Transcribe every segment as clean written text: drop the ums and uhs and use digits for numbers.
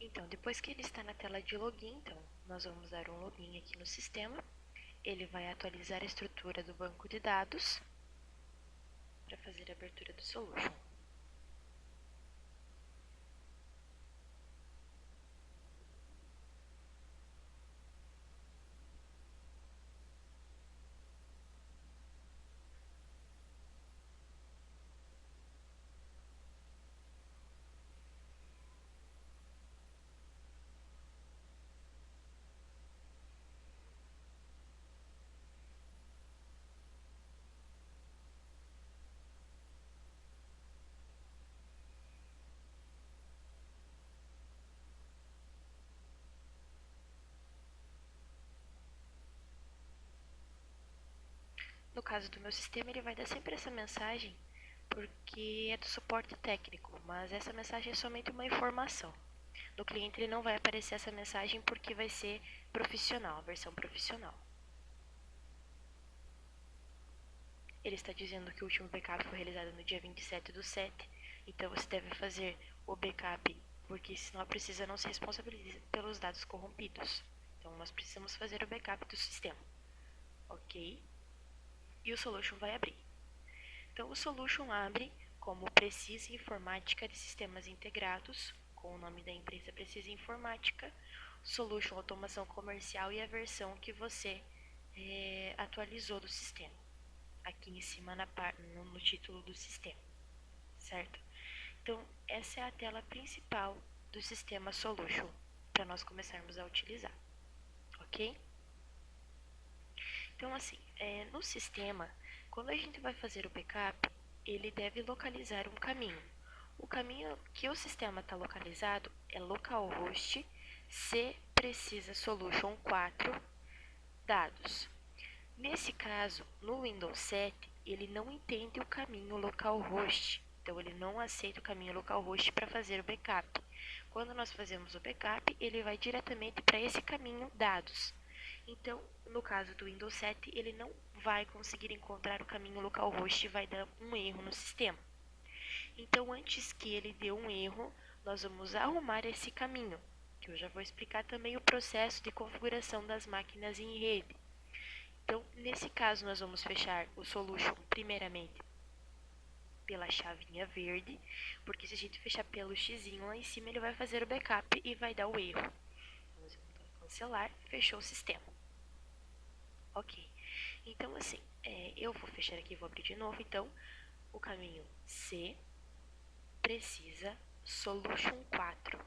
Então, depois que ele está na tela de login, então, nós vamos dar um login aqui no sistema. Ele vai atualizar a estrutura do banco de dados para fazer a abertura do Solution. No caso do meu sistema, ele vai dar sempre essa mensagem porque é do suporte técnico, mas essa mensagem é somente uma informação. No cliente ele não vai aparecer essa mensagem porque vai ser profissional, a versão profissional. Ele está dizendo que o último backup foi realizado no dia 27/7, então você deve fazer o backup, porque senão a Precisa não se responsabiliza pelos dados corrompidos. Então nós precisamos fazer o backup do sistema, ok? E o Solution vai abrir. Então o Solution abre como Precisa Informática de Sistemas Integrados, com o nome da empresa Precisa Informática, Solution Automação Comercial e a versão que você atualizou do sistema. Aqui em cima no título do sistema, certo? Então, essa é a tela principal do sistema Solution, para nós começarmos a utilizar, ok? Então, assim, no sistema, quando a gente vai fazer o backup, ele deve localizar um caminho. O caminho que o sistema está localizado é localhost c precisa solution 4 dados. Nesse caso, no Windows 7, ele não entende o caminho localhost, então ele não aceita o caminho localhost para fazer o backup. Quando nós fazemos o backup, ele vai diretamente para esse caminho dados. Então, no caso do Windows 7, ele não vai conseguir encontrar o caminho localhost e vai dar um erro no sistema. Então, antes que ele dê um erro, nós vamos arrumar esse caminho, que eu já vou explicar também o processo de configuração das máquinas em rede. Então, nesse caso, nós vamos fechar o Solution primeiramente pela chavinha verde, porque se a gente fechar pelo xizinho lá em cima, ele vai fazer o backup e vai dar o erro. Vamos cancelar, fechou o sistema. Ok, então assim, eu vou fechar aqui e vou abrir de novo. Então, o caminho C precisa Solution 4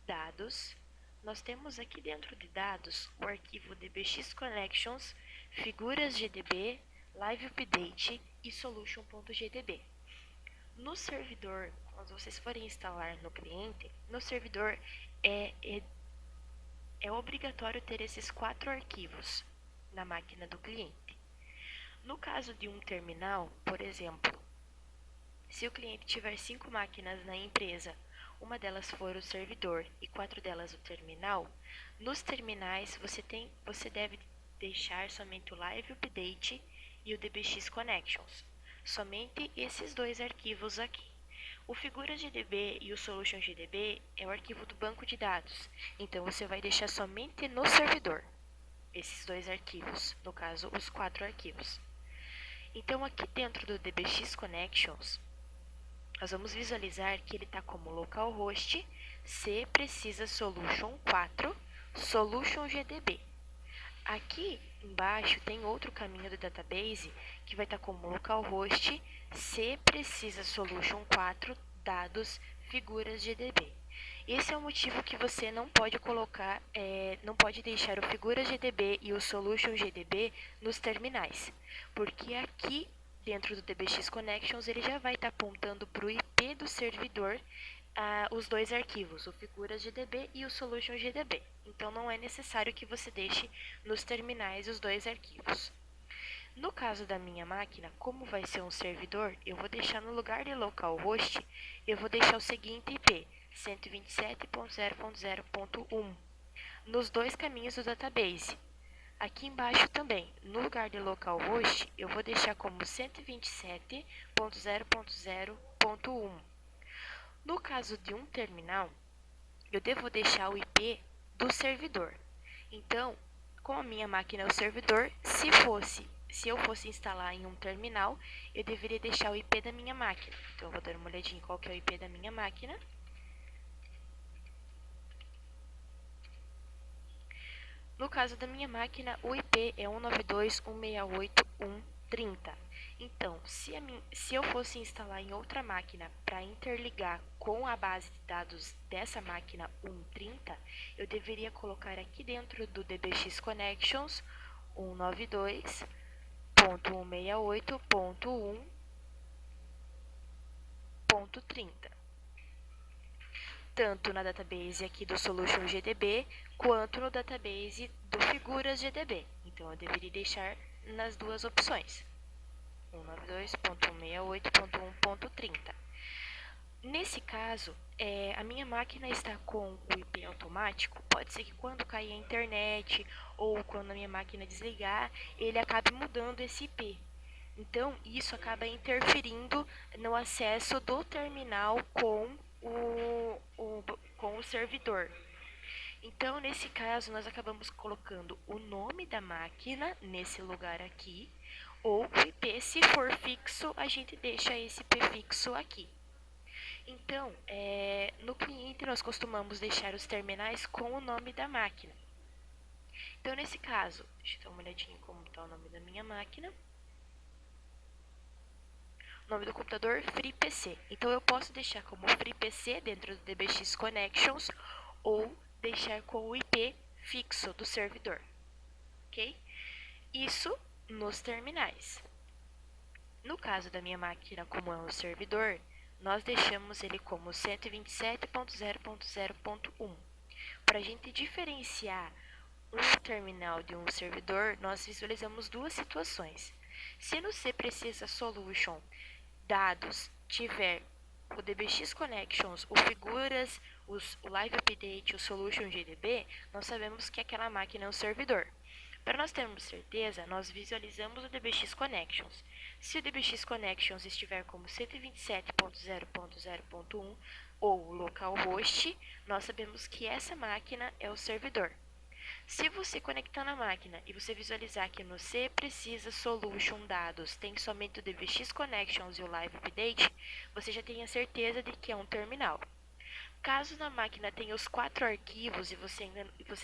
dados. Nós temos aqui dentro de dados o arquivo dbx connections, figuras gdb, live update e solution.gdb. No servidor, quando vocês forem instalar no cliente, no servidor é obrigatório ter esses 4 arquivos na máquina do cliente. No caso de um terminal, por exemplo, se o cliente tiver 5 máquinas na empresa, uma delas for o servidor e 4 delas o terminal, nos terminais você deve deixar somente o Live Update e o DBX Connections. Somente esses 2 arquivos aqui. O Figuras GDB e o Solution GDB é o arquivo do banco de dados, então você vai deixar somente no servidor esses 2 arquivos, no caso os 4 arquivos. Então aqui dentro do DBX Connections, nós vamos visualizar que ele está como localhost c precisa solution 4 solution gdb. Aqui embaixo tem outro caminho do database que vai estar como localhost c precisa solution 4 dados figuras gdb. Esse é o motivo que você não pode colocar, não pode deixar o figuras gdb e o solution gdb nos terminais, porque aqui dentro do DBX Connections ele já vai estar apontando para o IP do servidor os 2 arquivos, o figuras GDB e o solution GDB. Então não é necessário que você deixe nos terminais os 2 arquivos. No caso da minha máquina, como vai ser um servidor, eu vou deixar no lugar de localhost, eu vou deixar o seguinte IP, 127.0.0.1, nos 2 caminhos do database. Aqui embaixo também, no lugar de localhost, eu vou deixar como 127.0.0.1. No caso de um terminal, eu devo deixar o IP do servidor. Então, como a minha máquina é o servidor, se eu fosse instalar em um terminal, eu deveria deixar o IP da minha máquina. Então, eu vou dar uma olhadinha em qual que é o IP da minha máquina. No caso da minha máquina, o IP é 192.168.1.30. Então, se eu fosse instalar em outra máquina para interligar com a base de dados dessa máquina 1.30, eu deveria colocar aqui dentro do DBX Connections 192.168.1.30. Tanto na database aqui do Solution GDB, quanto no database do Figuras GDB. Então, eu deveria deixar nas duas opções, 192.168.1.30. Nesse caso, a minha máquina está com o IP automático, pode ser que quando cair a internet ou quando a minha máquina desligar, ele acabe mudando esse IP. Então, isso acaba interferindo no acesso do terminal com o servidor. Então, nesse caso, nós acabamos colocando o nome da máquina nesse lugar aqui, ou o IP, se for fixo, a gente deixa esse IP fixo aqui. Então, no cliente, nós costumamos deixar os terminais com o nome da máquina. Então, nesse caso, deixa eu dar uma olhadinha em como está o nome da minha máquina. Nome do computador, FreePC. Então, eu posso deixar como FreePC dentro do DBX Connections ou deixar com o IP fixo do servidor, ok? Isso nos terminais. No caso da minha máquina, como é um servidor, nós deixamos ele como 127.0.0.1. Para a gente diferenciar um terminal de um servidor, nós visualizamos duas situações. Se no C Precisa Solution dados tiver o DBX Connections, o Figuras, o Live Update, o Solution GDB, nós sabemos que aquela máquina é um servidor. Para nós termos certeza, nós visualizamos o DBX Connections. Se o DBX Connections estiver como 127.0.0.1 ou localhost, nós sabemos que essa máquina é o servidor. Se você conectar na máquina e você visualizar que no C Precisa Solution Dados tem somente o DBX Connections e o Live Update, você já tem a certeza de que é um terminal. Caso na máquina tenha os 4 arquivos e você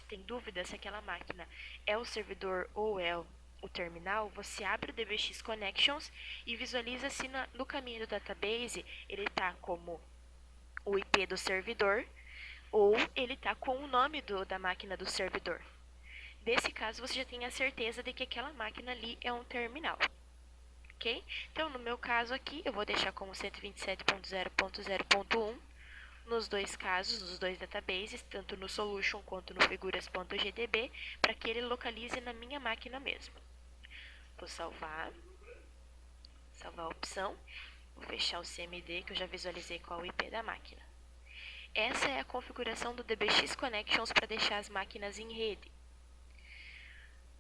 tem dúvida se aquela máquina é o servidor ou é o terminal, você abre o DBX Connections e visualiza se no caminho do database ele está como o IP do servidor ou ele está com o nome da máquina do servidor. Nesse caso, você já tem a certeza de que aquela máquina ali é um terminal, ok? Então, no meu caso aqui, eu vou deixar como 127.0.0.1 nos dois casos, nos dois databases, tanto no Solution quanto no Figuras.gdb, para que ele localize na minha máquina mesmo. Vou salvar a opção, vou fechar o CMD, que eu já visualizei qual é o IP da máquina. Essa é a configuração do DBX Connections para deixar as máquinas em rede.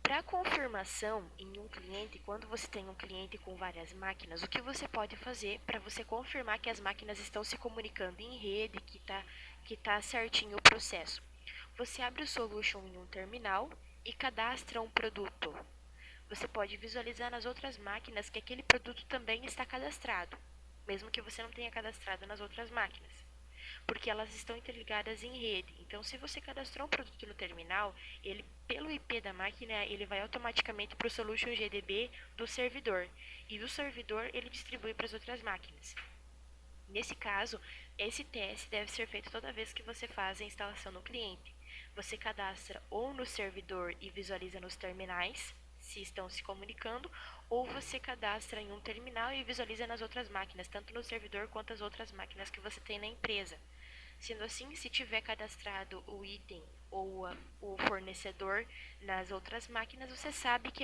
Para confirmação em um cliente, quando você tem um cliente com várias máquinas, o que você pode fazer para você confirmar que as máquinas estão se comunicando em rede, que tá certinho o processo? Você abre o Solution em um terminal e cadastra um produto. Você pode visualizar nas outras máquinas que aquele produto também está cadastrado, mesmo que você não tenha cadastrado nas outras máquinas, porque elas estão interligadas em rede. Então, se você cadastrou um produto no terminal, ele, pelo IP da máquina, ele vai automaticamente para o Solution GDB do servidor, e do servidor ele distribui para as outras máquinas. Nesse caso, esse teste deve ser feito toda vez que você faz a instalação no cliente. Você cadastra ou no servidor e visualiza nos terminais, se estão se comunicando, ou você cadastra em um terminal e visualiza nas outras máquinas, tanto no servidor quanto as outras máquinas que você tem na empresa. Sendo assim, se tiver cadastrado o item ou o fornecedor nas outras máquinas, você sabe que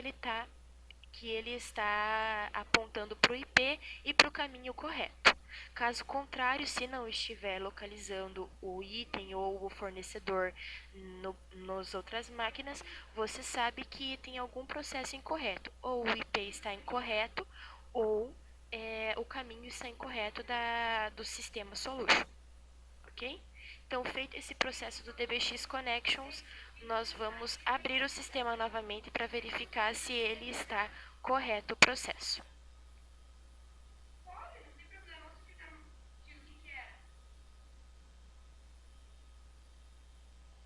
ele está apontando para o IP e para o caminho correto. Caso contrário, se não estiver localizando o item ou o fornecedor nas outras máquinas, você sabe que tem algum processo incorreto. Ou o IP está incorreto, ou o caminho está incorreto do sistema Solution. Ok? Então, feito esse processo do DBX Connections, nós vamos abrir o sistema novamente para verificar se ele está correto o processo.